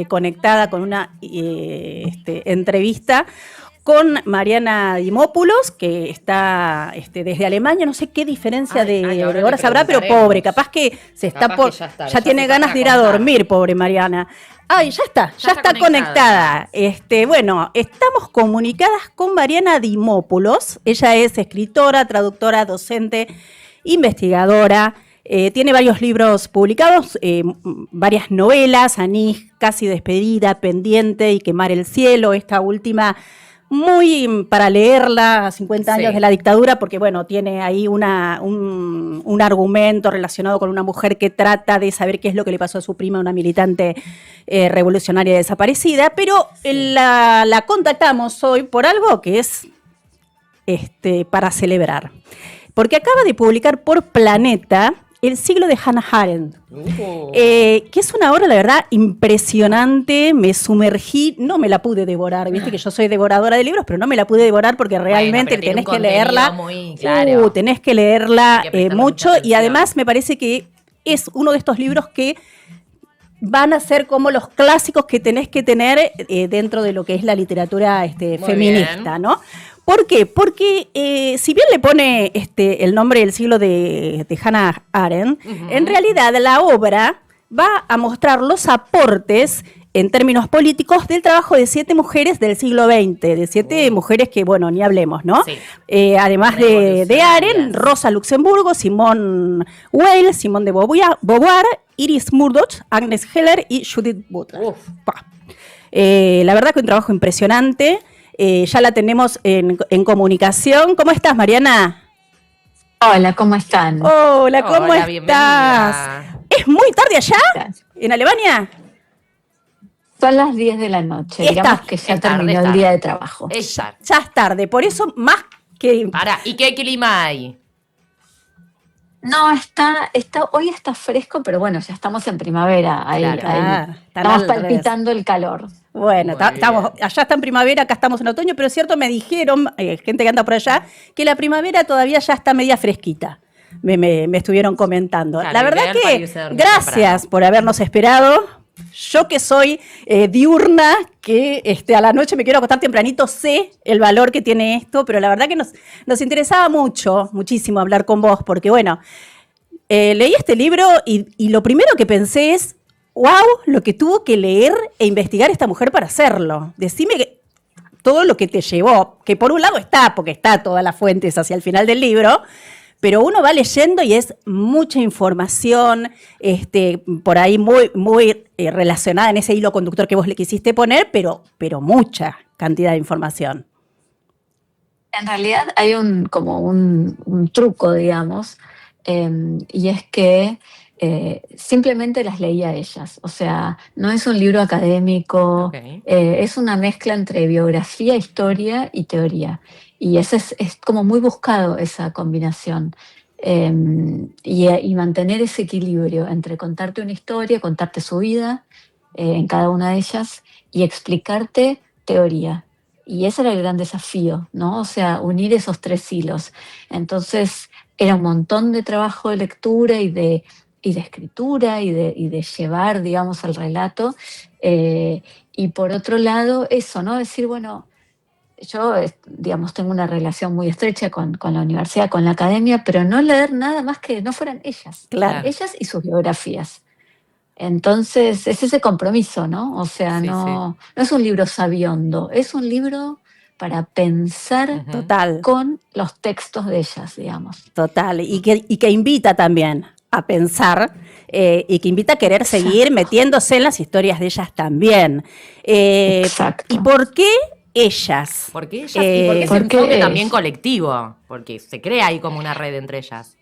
conectada con una entrevista con Mariana Dimopoulos, que está desde Alemania. No sé qué diferencia de horas habrá, pero pobre, capaz que se está ya tiene ganas de ir a dormir, pobre Mariana. Ay, ya está conectada. Bueno, estamos comunicadas con Mariana Dimopoulos. Ella es escritora, traductora, docente, investigadora. Tiene varios libros publicados, varias novelas: Anís, Casi despedida, Pendiente y Quemar el cielo. Esta última muy para leerla a 50 años de la dictadura, porque bueno, tiene ahí un argumento relacionado con una mujer que trata de saber qué es lo que le pasó a su prima, una militante revolucionaria desaparecida, pero la contactamos hoy por algo que es para celebrar, porque acaba de publicar por Planeta El siglo de Hannah Arendt, que es una obra, la verdad, impresionante. Me sumergí, no me la pude devorar, viste que yo soy devoradora de libros, pero no me la pude devorar porque realmente tenés que leerla, tenés que leerla mucho, y además me parece que es uno de estos libros que van a ser como los clásicos que tenés que tener dentro de lo que es la literatura feminista, ¿no? ¿Por qué? Porque si bien le pone el nombre del siglo de Hannah Arendt, en realidad la obra va a mostrar los aportes en términos políticos del trabajo de 7 mujeres del siglo XX, de 7 mujeres que, bueno, ni hablemos, ¿no? Sí. Además de Arendt, Rosa Luxemburgo, Simone Weil, Simone de Beauvoir, Iris Murdoch, Agnes Heller y Judith Butler. La verdad que un trabajo impresionante. Ya la tenemos en comunicación. ¿Cómo estás, Mariana? Hola, ¿cómo están? Hola, ¿cómo estás? Bienvenida. ¿Es muy tarde allá? ¿Estás en Alemania? Son las 10 de la noche, digamos que ya terminó el día de trabajo. Ya es tarde, por eso más que... ¿Y qué clima hay? No, hoy está fresco, pero bueno, ya estamos en primavera. Estamos palpitando el calor. Bueno, allá está en primavera, acá estamos en otoño, pero es cierto, me dijeron, gente que anda por allá, que la primavera todavía ya está media fresquita. Me estuvieron comentando. Claro, la verdad que gracias por habernos esperado. Yo que soy diurna, que a la noche me quiero acostar tempranito, sé el valor que tiene esto, pero la verdad que nos interesaba muchísimo hablar con vos, porque bueno, leí este libro y lo primero que pensé es, wow, lo que tuvo que leer e investigar esta mujer para hacerlo. Decime todo lo que te llevó, que por un lado está, porque está todas las fuentes hacia el final del libro, pero uno va leyendo y es mucha información, por ahí muy relacionada en ese hilo conductor que vos le quisiste poner, pero mucha cantidad de información. En realidad hay un truco, digamos, y es que simplemente las leí a ellas. O sea, no es un libro académico, es una mezcla entre biografía, historia y teoría. Y es como muy buscado esa combinación. Y mantener ese equilibrio entre contarte una historia, contarte su vida en cada una de ellas y explicarte teoría. Y ese era el gran desafío, ¿no? O sea, unir esos 3 hilos. Entonces, era un montón de trabajo de lectura y de escritura y de llevar, digamos, el relato. Y por otro lado, eso, ¿no? Decir, bueno, yo, digamos, tengo una relación muy estrecha con la universidad, con la academia, pero no leer nada más que no fueran ellas. Claro. Ellas y sus biografías. Entonces, es ese compromiso, ¿no? O sea, no es un libro sabiondo, es un libro para pensar con los textos de ellas, digamos. Total, y que invita también a pensar y que invita a querer seguir metiéndose en las historias de ellas también. Exacto. ¿Y por qué ellas? ¿Por qué ellas? ¿Y por qué ese enfoque también colectivo? Porque se crea ahí como una red entre ellas.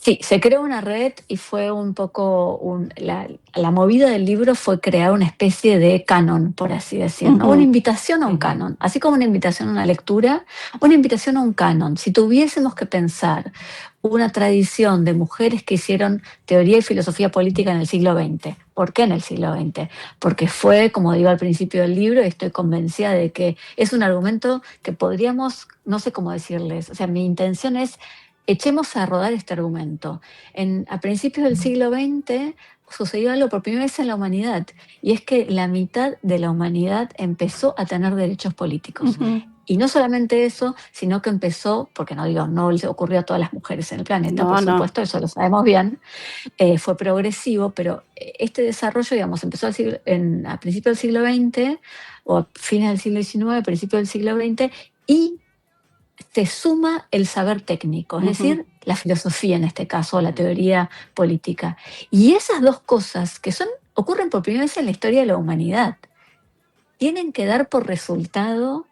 Sí, se creó una red y fue un poco, la movida del libro fue crear una especie de canon, por así decirlo, ¿no? Una invitación a un canon, así como una invitación a una lectura, una invitación a un canon. Si tuviésemos que pensar una tradición de mujeres que hicieron teoría y filosofía política en el siglo XX, ¿por qué en el siglo XX? Porque fue, como digo al principio del libro, y estoy convencida de que es un argumento que podríamos, no sé cómo decirles, o sea, mi intención es echemos a rodar este argumento. A principios del siglo XX sucedió algo por primera vez en la humanidad, y es que la mitad de la humanidad empezó a tener derechos políticos. Y no solamente eso, sino que empezó, porque no le ocurrió a todas las mujeres en el planeta, por supuesto, eso lo sabemos bien, fue progresivo, pero este desarrollo, digamos, empezó a principios del siglo XX, o a fines del siglo XIX, principios del siglo XX, y se suma el saber técnico, es decir, la filosofía en este caso, la teoría política. Y esas dos cosas que ocurren por primera vez en la historia de la humanidad, tienen que dar por resultado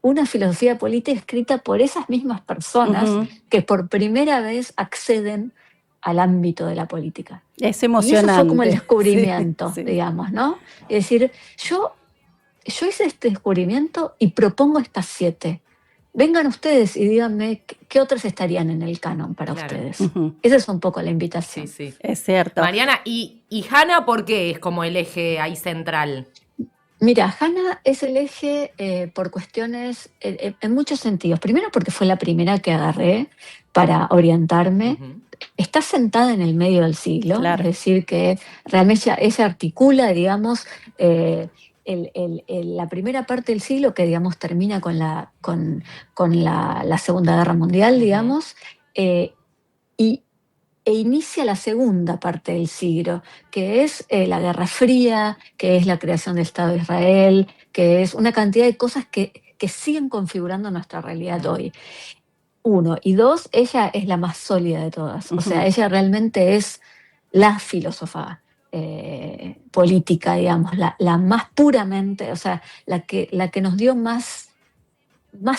una filosofía política escrita por esas mismas personas que por primera vez acceden al ámbito de la política. Es emocionante. Y eso fue como el descubrimiento, digamos, ¿no? Es decir, yo hice este descubrimiento y propongo estas 7. Vengan ustedes y díganme qué otras estarían en el canon para ustedes. Esa es un poco la invitación. Sí. Es cierto. Mariana, ¿y Hannah por qué es como el eje ahí central? Mira, Hannah es el eje por cuestiones, en muchos sentidos. Primero porque fue la primera que agarré para orientarme. Está sentada en el medio del siglo, es decir, que realmente ella articula, digamos, la primera parte del siglo que, digamos, termina con la Segunda Guerra Mundial, digamos, e inicia la segunda parte del siglo, que es la Guerra Fría, que es la creación del Estado de Israel, que es una cantidad de cosas que siguen configurando nuestra realidad hoy. 1. Y 2, ella es la más sólida de todas. O sea, ella realmente es la filósofa política, digamos, la más puramente, o sea, la que nos dio más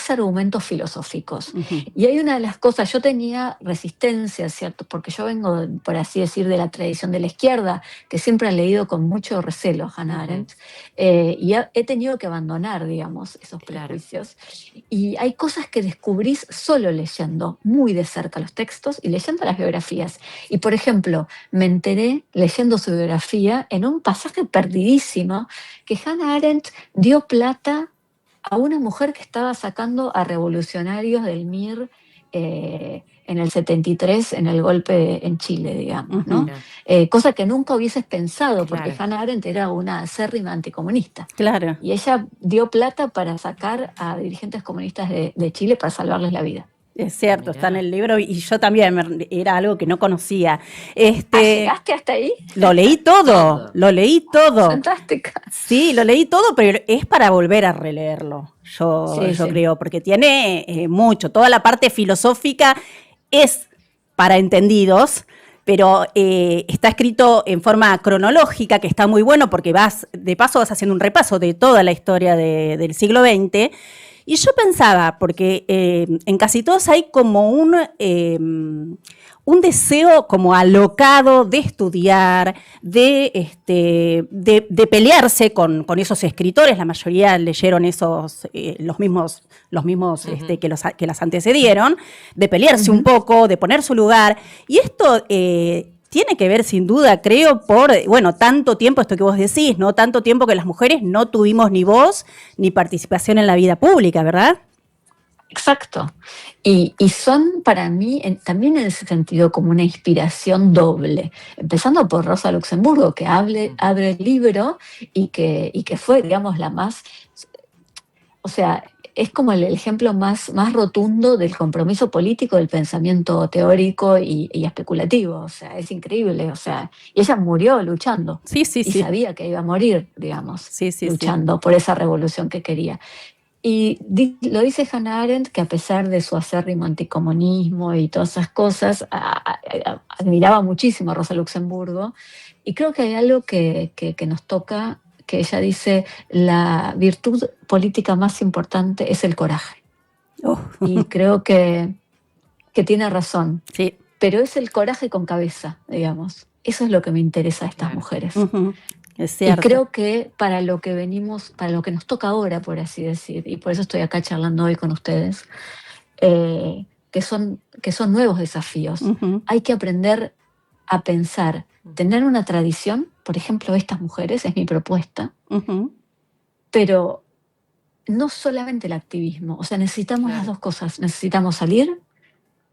argumentos filosóficos. Y hay una de las cosas, yo tenía resistencia, ¿cierto? Porque yo vengo, por así decir, de la tradición de la izquierda, que siempre ha leído con mucho recelo a Hannah Arendt, y he tenido que abandonar, digamos, esos prejuicios. Y hay cosas que descubrís solo leyendo muy de cerca los textos y leyendo las biografías. Y, por ejemplo, me enteré, leyendo su biografía, en un pasaje perdidísimo, que Hannah Arendt dio plata a una mujer que estaba sacando a revolucionarios del MIR en el 73, en el golpe en Chile, digamos, ¿no? Cosa que nunca hubieses pensado, porque Hannah Arendt era una acérrima anticomunista. Claro. Y ella dio plata para sacar a dirigentes comunistas de Chile para salvarles la vida. Es cierto, está en el libro y yo también, era algo que no conocía. ¿Llegaste hasta ahí? Lo leí todo. Fantástica. Sí, lo leí todo, pero es para volver a releerlo, yo creo, porque tiene mucho. Toda la parte filosófica es para entendidos, pero está escrito en forma cronológica, que está muy bueno, porque de paso vas haciendo un repaso de toda la historia del siglo XX. Y yo pensaba, porque en casi todos hay como un deseo como alocado de estudiar, de pelearse con esos escritores. La mayoría leyeron los mismos que las antecedieron, de pelearse un poco, de poner su lugar. Y esto tiene que ver, sin duda, creo, por, tanto tiempo, esto que vos decís, ¿no? Tanto tiempo que las mujeres no tuvimos ni voz ni participación en la vida pública, ¿verdad? Exacto. Y son para mí, también en ese sentido, como una inspiración doble. Empezando por Rosa Luxemburgo, que abre el libro y que fue, digamos, la más... O sea, es como el ejemplo más rotundo del compromiso político, del pensamiento teórico y especulativo. O sea, es increíble. O sea, y ella murió luchando. Sí. Y sabía que iba a morir, digamos, luchando por esa revolución que quería. Y lo dice Hannah Arendt, que a pesar de su acérrimo anticomunismo y todas esas cosas, admiraba muchísimo a Rosa Luxemburgo. Y creo que hay algo que nos toca, que ella dice, la virtud política más importante es el coraje. Y creo que tiene razón. Sí. Pero es el coraje con cabeza, digamos. Eso es lo que me interesa a estas mujeres. Es cierto. Y creo que para lo que nos toca ahora, por así decir, y por eso estoy acá charlando hoy con ustedes, que son nuevos desafíos. Hay que aprender a pensar, tener una tradición, por ejemplo, estas mujeres, es mi propuesta, pero no solamente el activismo, o sea, necesitamos las dos cosas, necesitamos salir,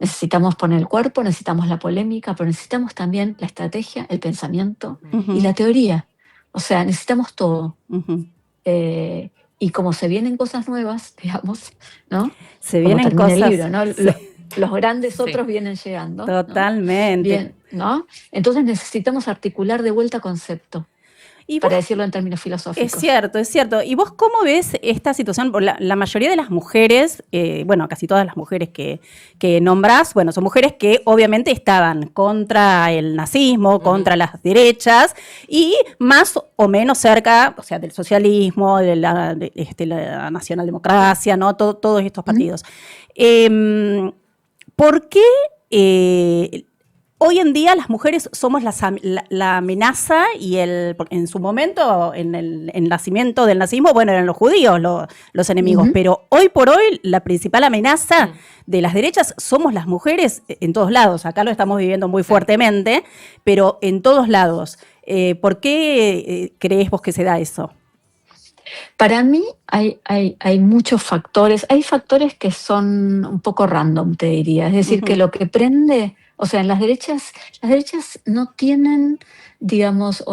necesitamos poner el cuerpo, necesitamos la polémica, pero necesitamos también la estrategia, el pensamiento y la teoría. O sea, necesitamos todo. Y como se vienen cosas nuevas, digamos, ¿no? Se vienen como cosas... el libro, ¿no? Sí. Los grandes otros vienen llegando. Totalmente. ¿no? Bien, ¿no? Entonces necesitamos articular de vuelta concepto. Para decirlo en términos filosóficos. Es cierto. ¿Y vos cómo ves esta situación? La mayoría de las mujeres, casi todas las mujeres que nombrás, son mujeres que obviamente estaban contra el nazismo, contra las derechas, y más o menos cerca, o sea, del socialismo, de la nacionaldemocracia, ¿no? Todos estos partidos. ¿Por qué hoy en día las mujeres somos la amenaza y en su momento, en el nacimiento del nazismo, eran los judíos los enemigos, pero hoy por hoy la principal amenaza de las derechas somos las mujeres en todos lados? Acá lo estamos viviendo muy fuertemente, pero en todos lados. ¿Por qué crees vos que se da eso? Para mí hay muchos factores. Hay factores que son un poco random, te diría. Es decir, que lo que prende... O sea, en las derechas no tienen, digamos,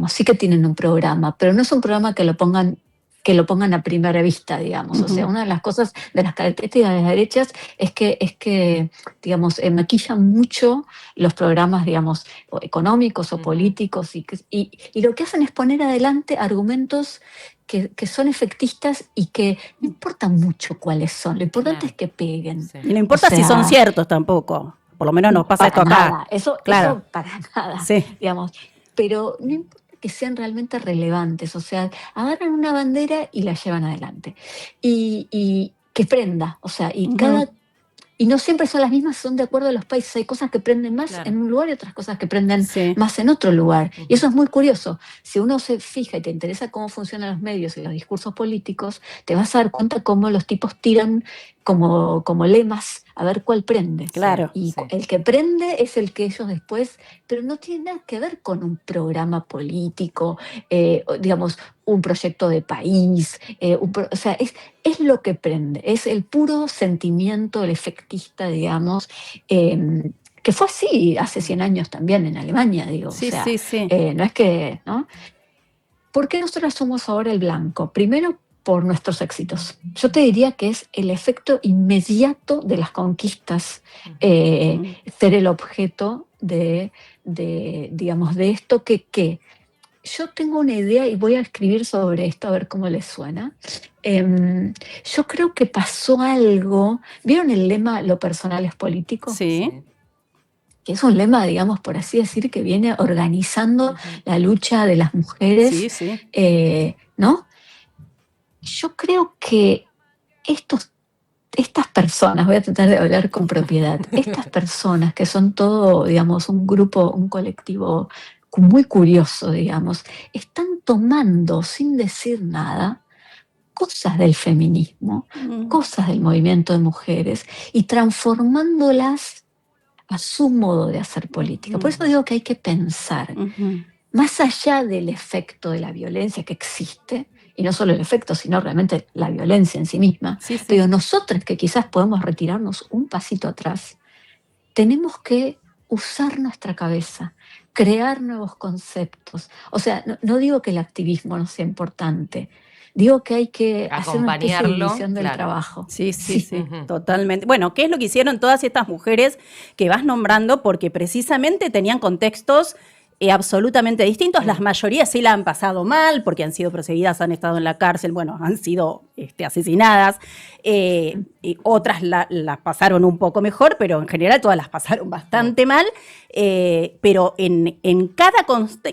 sí que tienen un programa, pero no es un programa que lo pongan a primera vista, digamos. O sea, una de las cosas, de las características de las derechas es que digamos, maquillan mucho los programas, digamos, o económicos o políticos, y lo que hacen es poner adelante argumentos que son efectistas y que no importa mucho cuáles son, lo importante es que peguen. Sí. Y no importa si son ciertos tampoco. Por lo menos nos pasa esto acá. Eso para nada, digamos. Pero no importa que sean realmente relevantes, o sea, agarran una bandera y la llevan adelante. Y que prenda, o sea, y no siempre son las mismas, son de acuerdo a los países. Hay cosas que prenden más en un lugar y otras cosas que prenden más en otro lugar. Y eso es muy curioso. Si uno se fija y te interesa cómo funcionan los medios y los discursos políticos, te vas a dar cuenta cómo los tipos tiran como lemas a ver cuál prende. Claro. Y el que prende es el que ellos después, pero no tiene nada que ver con un programa político, digamos, un proyecto de país, o sea, es lo que prende, es el puro sentimiento, el efectista, digamos, que fue así hace 100 años también en Alemania, digo. Sí, o sea, sí. No es que, ¿no? ¿Por qué nosotras somos ahora el blanco? Primero, por nuestros éxitos. Yo te diría que es el efecto inmediato de las conquistas, ser el objeto de digamos, de esto que yo tengo una idea y voy a escribir sobre esto a ver cómo les suena. Yo creo que pasó algo. ¿Vieron el lema "lo personal es político"? Sí. Que es un lema, digamos, por así decir, que viene organizando la lucha de las mujeres, ¿no? Yo creo que estas personas, voy a tratar de hablar con propiedad, estas personas que son todo, digamos, un grupo, un colectivo muy curioso, digamos, están tomando, sin decir nada, cosas del feminismo, cosas del movimiento de mujeres, y transformándolas a su modo de hacer política. Por eso digo que hay que pensar, más allá del efecto de la violencia que existe, y no solo el efecto, sino realmente la violencia en sí misma. Pero nosotros, que quizás podemos retirarnos un pasito atrás, tenemos que usar nuestra cabeza, crear nuevos conceptos. O sea, no digo que el activismo no sea importante, digo que hay que hacer una especie de división del trabajo. Sí, totalmente. Bueno, ¿qué es lo que hicieron todas estas mujeres que vas nombrando? Porque precisamente tenían contextos absolutamente distintos. Las mayorías sí la han pasado mal porque han sido perseguidas, han estado en la cárcel, han sido asesinadas. Y otras las pasaron un poco mejor, pero en general todas las pasaron bastante mal. Pero en cada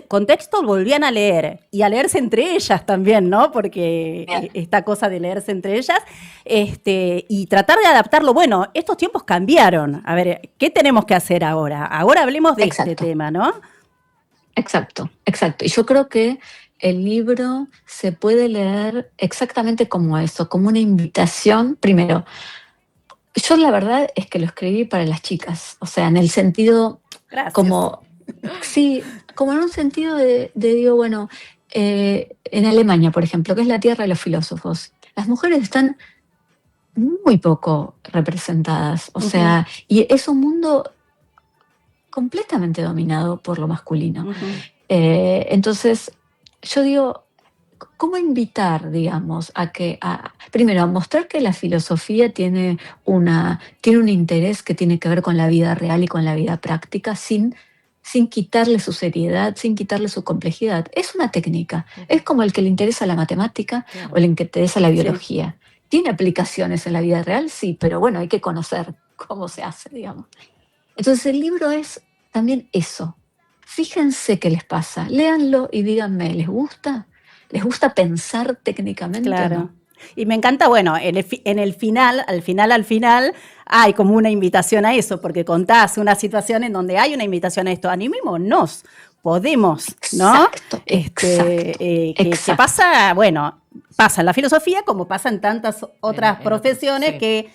contexto volvían a leer y a leerse entre ellas también, ¿no? Porque esta cosa de leerse entre ellas y tratar de adaptarlo. Bueno, estos tiempos cambiaron. A ver, ¿qué tenemos que hacer ahora? Ahora hablemos de este tema, ¿no? Exacto. Y yo creo que el libro se puede leer exactamente como eso, como una invitación. Primero, yo la verdad es que lo escribí para las chicas, o sea, en el sentido como en un sentido de digo, bueno, en Alemania, por ejemplo, que es la tierra de los filósofos, las mujeres están muy poco representadas. O sea, y es un mundo completamente dominado por lo masculino. Entonces, yo digo, ¿cómo invitar, digamos, primero, a mostrar que la filosofía tiene un interés que tiene que ver con la vida real y con la vida práctica, sin quitarle su seriedad, sin quitarle su complejidad? Es una técnica. Es como el que le interesa la matemática o el que le interesa la biología. Sí. ¿Tiene aplicaciones en la vida real? Sí, pero bueno, hay que conocer cómo se hace, digamos. Entonces el libro es también eso. Fíjense qué les pasa, léanlo y díganme, ¿les gusta? ¿Les gusta pensar técnicamente? Claro. ¿No? Y me encanta, bueno, en el final, al final, hay como una invitación a eso, porque contás una situación en donde hay una invitación a esto. Animémonos, podemos, ¿no? Exacto. Que pasa, bueno, pasa en la filosofía como pasa en tantas otras profesiones sí. que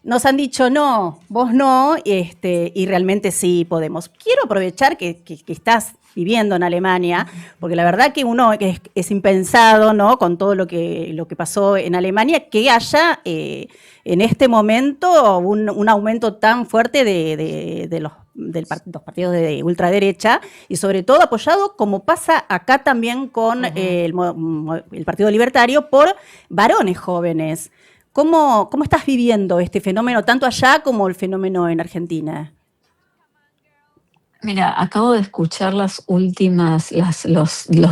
nos han dicho no, vos no, y realmente sí podemos. Quiero aprovechar que estás viviendo en Alemania, porque la verdad que uno es impensado, ¿no? Con todo lo que pasó en Alemania, que haya en este momento un aumento tan fuerte de los partidos de ultraderecha, y sobre todo apoyado, como pasa acá también con el Partido Libertario, por varones jóvenes. ¿Cómo estás viviendo este fenómeno, tanto allá como el fenómeno en Argentina? Mira, acabo de escuchar los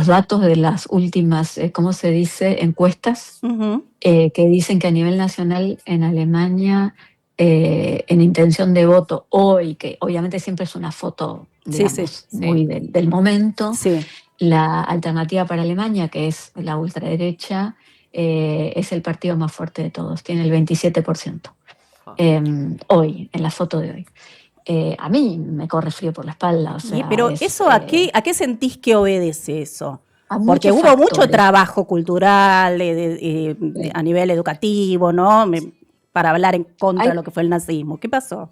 datos de las últimas, ¿cómo se dice?, encuestas, que dicen que a nivel nacional en Alemania, en intención de voto hoy, que obviamente siempre es una foto, digamos, muy del momento, la Alternativa para Alemania, que es la ultraderecha, es el partido más fuerte de todos, tiene el 27%. Hoy, en la foto de hoy. A mí me corre frío por la espalda. O sea, pero eso, ¿a qué sentís que obedece eso? Porque hubo mucho trabajo cultural a nivel educativo, ¿no? Para hablar en contra de lo que fue el nazismo. ¿Qué pasó?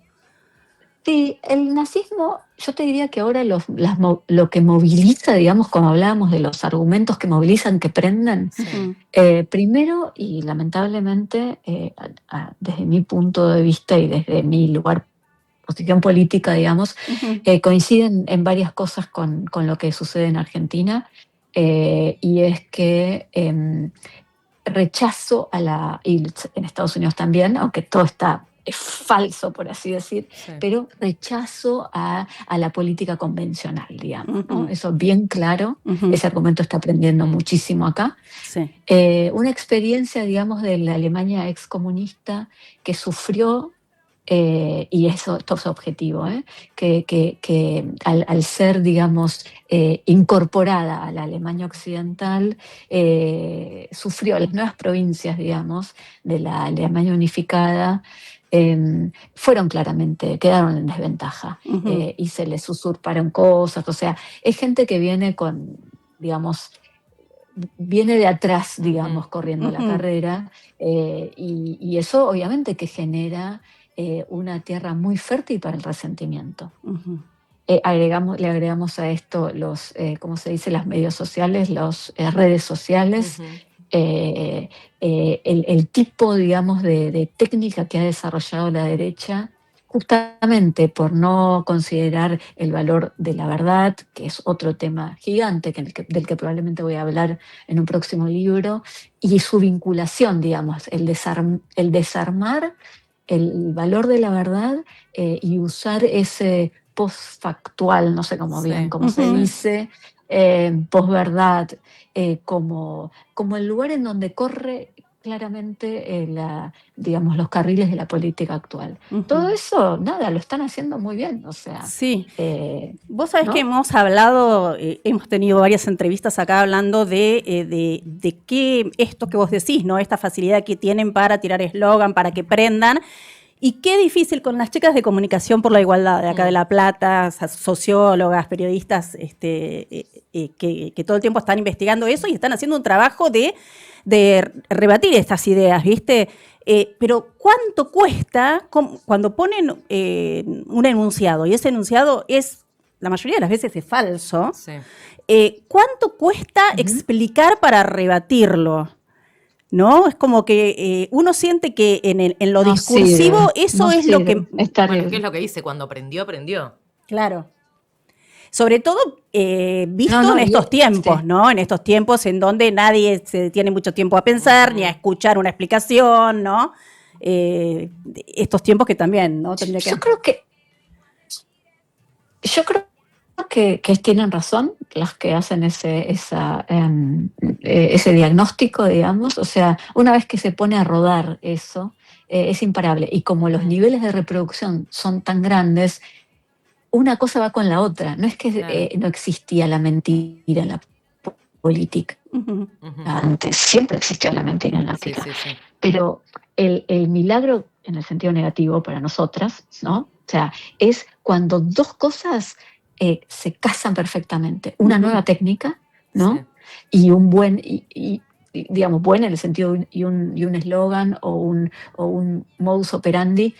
Sí, el nazismo, yo te diría que ahora lo que moviliza, digamos, como hablábamos de los argumentos que movilizan, que prenden, primero y lamentablemente, desde mi punto de vista y desde mi posición política, digamos, coinciden en varias cosas con lo que sucede en Argentina, y es que rechazo y en Estados Unidos también, aunque todo es falso, por así decir, pero rechazo a la política convencional, digamos, ¿no? Eso bien claro, ese argumento está aprendiendo muchísimo acá. Una experiencia, digamos, de la Alemania excomunista que sufrió, y esto es objetivo, que al ser, digamos, incorporada a la Alemania occidental, sufrió las nuevas provincias, digamos, de la Alemania unificada, quedaron en desventaja, y se les usurparon cosas. O sea, es gente que viene viene de atrás, digamos, corriendo la carrera, y eso obviamente que genera una tierra muy fértil para el resentimiento. Le agregamos a esto ¿cómo se dice?, las medios sociales, las redes sociales, el tipo, digamos, de técnica que ha desarrollado la derecha, justamente por no considerar el valor de la verdad, que es otro tema gigante del que probablemente voy a hablar en un próximo libro, y su vinculación, digamos, el desarmar el valor de la verdad, y usar ese postfactual, no sé cómo se dice, posverdad, como el lugar en donde corre claramente digamos, los carriles de la política actual. Todo eso, lo están haciendo muy bien, o sea. Sí. Vos sabés, ¿no?, que hemos hablado, hemos tenido varias entrevistas acá hablando de qué esto que vos decís, ¿no? Esta facilidad que tienen para tirar eslogan, para que prendan. Y qué difícil con las chicas de Comunicación por la Igualdad de acá de La Plata, sociólogas, periodistas, que todo el tiempo están investigando eso y están haciendo un trabajo de rebatir estas ideas, ¿viste? Pero ¿cuánto cuesta cuando ponen un enunciado, y ese enunciado la mayoría de las veces es falso? ¿Cuánto cuesta explicar para rebatirlo? ¿no? Es como que uno siente que en lo discursivo eso es lo que... Bueno, ¿qué es lo que dice? Cuando aprendió. Claro. Sobre todo visto en estos tiempos, ¿no? En estos tiempos en donde nadie se tiene mucho tiempo a pensar ni a escuchar una explicación, ¿no? Estos tiempos que también, ¿no? Tendría que... Yo creo que tienen razón las que hacen ese diagnóstico, digamos. O sea, una vez que se pone a rodar eso, es imparable. Y como los niveles de reproducción son tan grandes, una cosa va con la otra. No es que no existía la mentira en la política. Antes siempre existió la mentira en la política. Sí. Pero el milagro, en el sentido negativo para nosotras, ¿no? O sea, es cuando dos cosas se casan perfectamente. Una nueva técnica, ¿no? Sí. Y un buen... digamos, bueno en el sentido y un eslogan o un modus operandi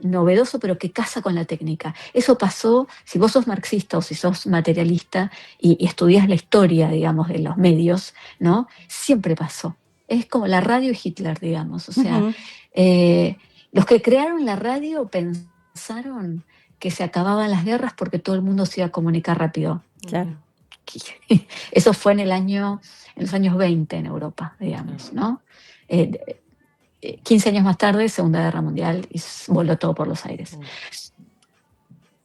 novedoso, pero que casa con la técnica. Eso pasó, si vos sos marxista o si sos materialista y estudias la historia, digamos, de los medios, ¿no? Siempre pasó. Es como la radio y Hitler, digamos. O sea, los que crearon la radio pensaron que se acababan las guerras porque todo el mundo se iba a comunicar rápido. Claro. Eso fue en los años 20 en Europa, digamos, ¿no? 15 años más tarde, Segunda Guerra Mundial, y voló todo por los aires.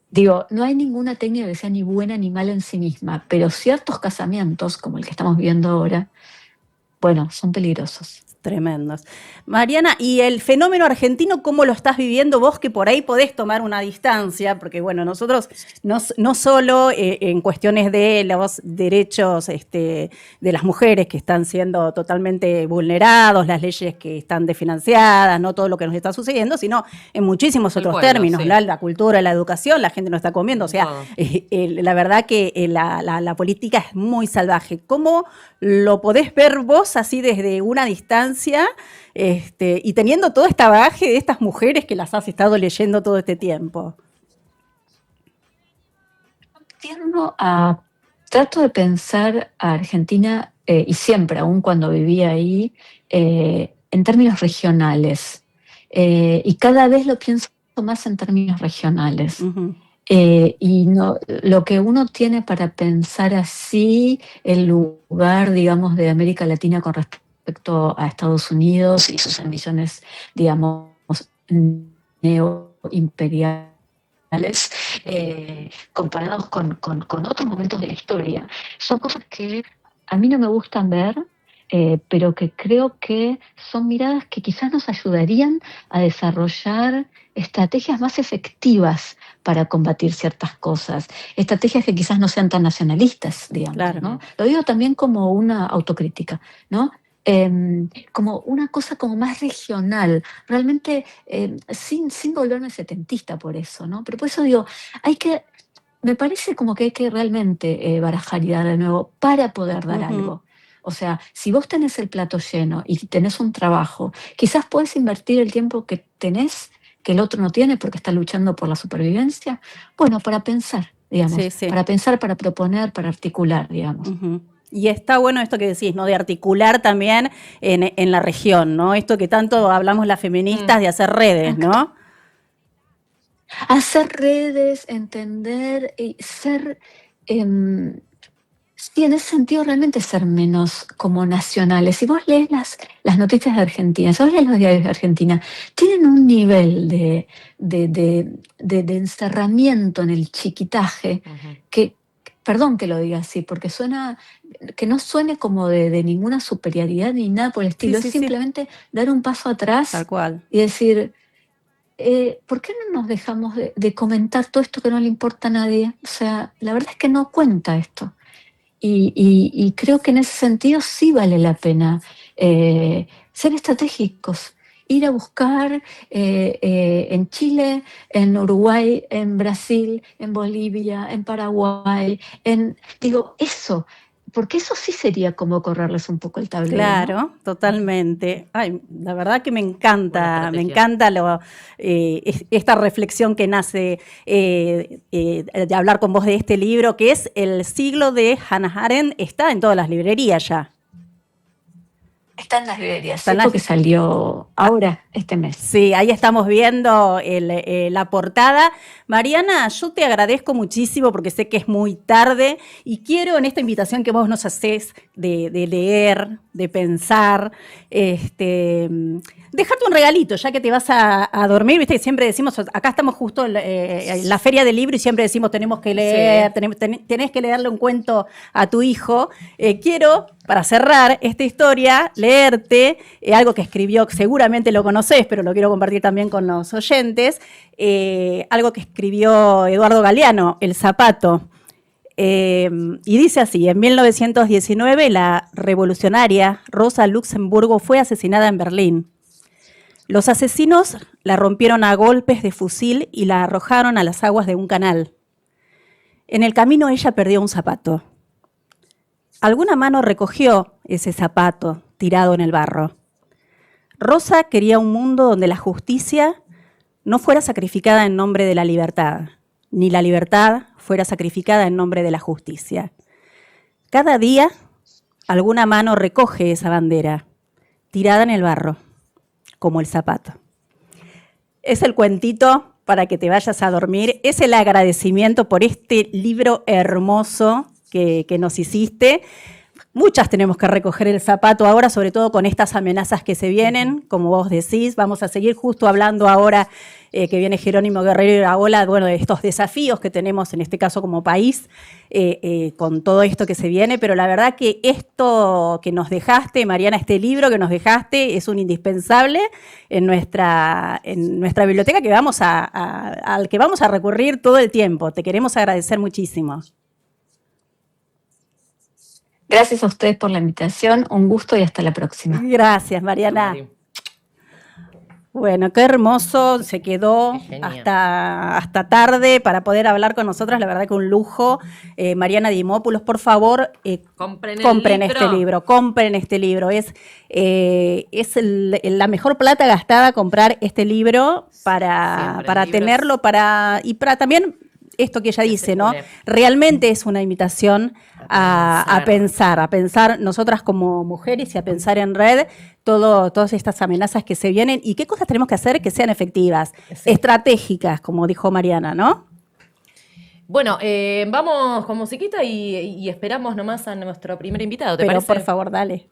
Digo, no hay ninguna técnica que sea ni buena ni mala en sí misma, pero ciertos casamientos, como el que estamos viendo ahora, bueno, son peligrosos. Tremendos. Mariana, ¿y el fenómeno argentino cómo lo estás viviendo vos, que por ahí podés tomar una distancia? Porque bueno, nosotros no solo en cuestiones de los derechos de las mujeres que están siendo totalmente vulnerados, las leyes que están desfinanciadas, no todo lo que nos está sucediendo, sino en muchísimos otros términos, sí. La cultura, la educación, la gente no está comiendo, o sea, la verdad que la política es muy salvaje. ¿Cómo lo podés ver vos así desde una distancia? Y teniendo todo este bagaje de estas mujeres que las has estado leyendo todo este tiempo. Trato de pensar a Argentina, y siempre, aún cuando vivía ahí, en términos regionales. Y cada vez lo pienso más en términos regionales. Uh-huh. Y lo que uno tiene para pensar así, el lugar, digamos, de América Latina con respecto a Estados Unidos y sus ambiciones, digamos, neoimperiales, comparados con otros momentos de la historia. Son cosas que a mí no me gustan ver, pero que creo que son miradas que quizás nos ayudarían a desarrollar estrategias más efectivas para combatir ciertas cosas, estrategias que quizás no sean tan nacionalistas, digamos, claro. ¿No? Lo digo también como una autocrítica, ¿no? Como una cosa como más regional, realmente sin volverme setentista por eso, ¿no? Pero por eso digo, me parece como que hay que realmente barajar y dar de nuevo para poder dar algo. O sea, si vos tenés el plato lleno y tenés un trabajo, quizás podés invertir el tiempo que tenés, que el otro no tiene porque está luchando por la supervivencia, bueno, para pensar, digamos, sí. Para pensar, para proponer, para articular, digamos. Uh-huh. Y está bueno esto que decís, ¿no? De articular también en la región, ¿no? Esto que tanto hablamos las feministas de hacer redes, ¿no? Hacer redes, entender y ser... sí, en ese sentido realmente ser menos como nacionales. Si vos lees las noticias de Argentina, si vos lees los diarios de Argentina, tienen un nivel de encerramiento en el chiquitaje que... Perdón que lo diga así, porque que no suene como de ninguna superioridad ni nada por el estilo, es simplemente dar un paso atrás. Tal cual. Y decir, ¿por qué no nos dejamos de comentar todo esto que no le importa a nadie? O sea, la verdad es que no cuenta esto. Y creo que en ese sentido sí vale la pena ser estratégicos. Ir a buscar en Chile, en Uruguay, en Brasil, en Bolivia, en Paraguay, digo, eso, porque eso sí sería como correrles un poco el tablero. Claro, ¿no? Totalmente. Ay, la verdad que me encanta esta reflexión que nace de hablar con vos de este libro, que es El siglo de Hannah Arendt, está en todas las librerías ya. Está en las librerías, sí, porque salió ahora, este mes. Sí, ahí estamos viendo la portada. Mariana, yo te agradezco muchísimo porque sé que es muy tarde y quiero en esta invitación que vos nos hacés de leer, de pensar, dejarte un regalito, ya que te vas a dormir, viste que siempre decimos, acá estamos justo en la feria del libro y siempre decimos tenemos que leer, sí. Tenés que leerle un cuento a tu hijo. Quiero, para cerrar esta historia, leerte algo que escribió, seguramente lo conocés, pero lo quiero compartir también con los oyentes, algo que escribió Eduardo Galeano, El zapato. Y dice así: en 1919 la revolucionaria Rosa Luxemburgo fue asesinada en Berlín. Los asesinos la rompieron a golpes de fusil y la arrojaron a las aguas de un canal. En el camino ella perdió un zapato. Alguna mano recogió ese zapato tirado en el barro. Rosa quería un mundo donde la justicia no fuera sacrificada en nombre de la libertad, ni la libertad fuera sacrificada en nombre de la justicia. Cada día alguna mano recoge esa bandera, tirada en el barro, como el zapato. Es el cuentito para que te vayas a dormir, es el agradecimiento por este libro hermoso que nos hiciste. Muchas tenemos que recoger el zapato ahora, sobre todo con estas amenazas que se vienen, como vos decís. Vamos a seguir justo hablando ahora que viene Jerónimo Guerrero Iraola, bueno, de estos desafíos que tenemos en este caso como país, con todo esto que se viene, pero la verdad que esto que nos dejaste, Mariana, este libro que nos dejaste es un indispensable en nuestra biblioteca que al que vamos a recurrir todo el tiempo. Te queremos agradecer muchísimo. Gracias a ustedes por la invitación, un gusto y hasta la próxima. Gracias, Mariana. Bueno, qué hermoso, se quedó hasta tarde para poder hablar con nosotras, la verdad que un lujo. Mariana Dimópulos, por favor, compren este libro. Es la mejor plata gastada comprar este libro para tenerlo, y para también esto que ella dice, ¿no? Realmente es una invitación a pensar nosotras como mujeres y a pensar en red todas estas amenazas que se vienen y qué cosas tenemos que hacer que sean efectivas, estratégicas, como dijo Mariana, ¿no? Bueno, vamos con musiquita y esperamos nomás a nuestro primer invitado, ¿te parece? Pero por favor, dale.